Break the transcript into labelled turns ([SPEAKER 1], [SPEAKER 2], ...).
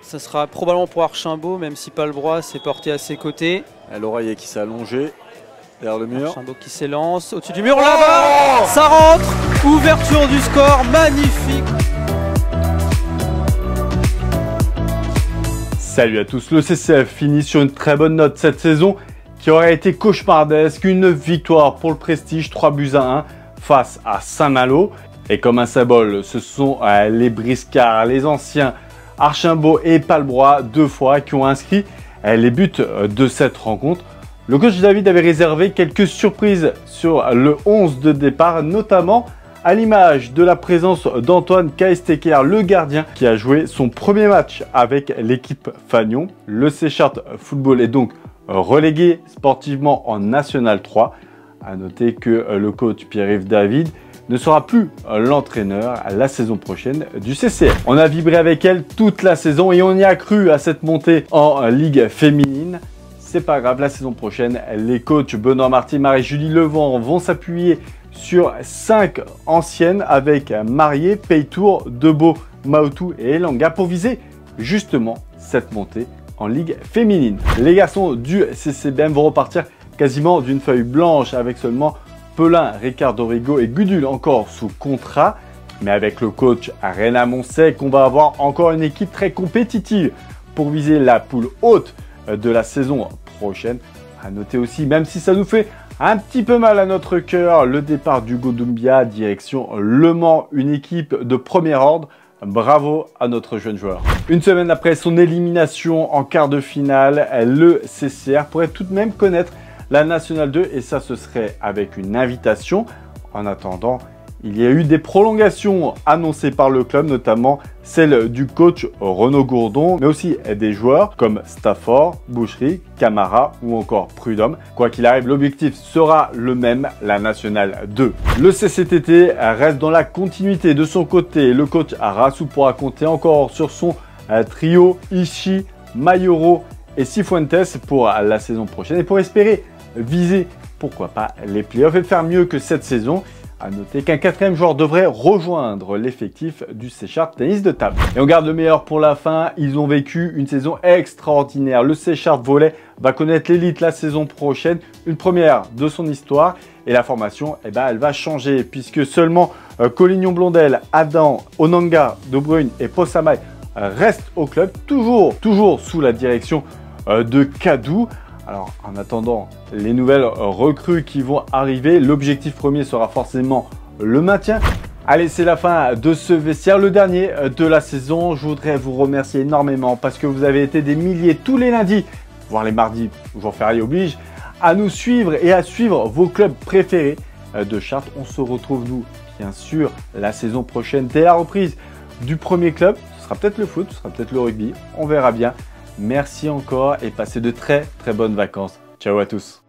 [SPEAKER 1] Ça sera probablement pour Archimbaud, même si Palbrois s'est porté à ses côtés.
[SPEAKER 2] L'oreiller qui s'est allongé vers le mur.
[SPEAKER 1] Archimbaud qui s'élance au-dessus du mur, là-bas. Ça rentre. Ouverture du score, magnifique.
[SPEAKER 3] Salut à tous, le CCF finit sur une très bonne note cette saison qui aurait été cauchemardesque. Une victoire pour le Prestige, 3-1 face à Saint-Malo. Et comme un symbole, ce sont les briscards, les anciens Archimbaud et Palbrois, 2 fois, qui ont inscrit les buts de cette rencontre. Le coach David avait réservé quelques surprises sur le 11 de départ, notamment à l'image de la présence d'Antoine Kaesteker, le gardien, qui a joué son premier match avec l'équipe Fagnon. Le Séchart Football est donc relégué sportivement en National 3. A noter que le coach Pierre-Yves David ne sera plus l'entraîneur la saison prochaine du CCF. On a vibré avec elle toute la saison et on y a cru à cette montée en Ligue féminine. C'est pas grave, la saison prochaine, les coachs Benoît Marty, Marie-Julie Levent vont s'appuyer sur 5 anciennes avec Marié, Peytour, Debeau, Maoutou et Elanga pour viser justement cette montée en Ligue féminine. Les garçons du CCBM vont repartir quasiment d'une feuille blanche avec seulement Pelin, Ricardo Rigo et Gudule encore sous contrat. Mais avec le coach Reina Monsec, on va avoir encore une équipe très compétitive pour viser la poule haute de la saison prochaine. À noter aussi, même si ça nous fait un petit peu mal à notre cœur, le départ d'Hugo Doumbia direction Le Mans, une équipe de premier ordre. Bravo à notre jeune joueur. Une semaine après son élimination en quart de finale, le CCR pourrait tout de même connaître la Nationale 2 et ça ce serait avec une invitation. En attendant, il y a eu des prolongations annoncées par le club, notamment celle du coach Renaud Gourdon, mais aussi des joueurs comme Stafford, Boucherie, Camara ou encore Prudhomme. Quoi qu'il arrive, l'objectif sera le même, la Nationale 2. Le CCTT reste dans la continuité de son côté. Le coach Arasu pourra compter encore sur son trio Ishii, Mayoro et Cifuentes pour la saison prochaine et pour espérer viser, pourquoi pas, les playoffs et faire mieux que cette saison. A noter qu'un 4e joueur devrait rejoindre l'effectif du Séchart Tennis de Table. Et on garde le meilleur pour la fin. Ils ont vécu une saison extraordinaire. Le Séchart Volley va connaître l'élite la saison prochaine, une première de son histoire. Et la formation, elle va changer puisque seulement Collignon Blondel, Adam, Onanga, De Bruyne et Possamay restent au club, toujours sous la direction de Kadou. Alors, en attendant les nouvelles recrues qui vont arriver, l'objectif premier sera forcément le maintien. Allez, c'est la fin de ce vestiaire, le dernier de la saison. Je voudrais vous remercier énormément parce que vous avez été des milliers tous les lundis, voire les mardis, jour férié oblige, à nous suivre et à suivre vos clubs préférés de Chartres. On se retrouve, nous, bien sûr, la saison prochaine dès la reprise du premier club. Ce sera peut-être le foot, ce sera peut-être le rugby, on verra bien. Merci encore et passez de très bonnes vacances. Ciao à tous.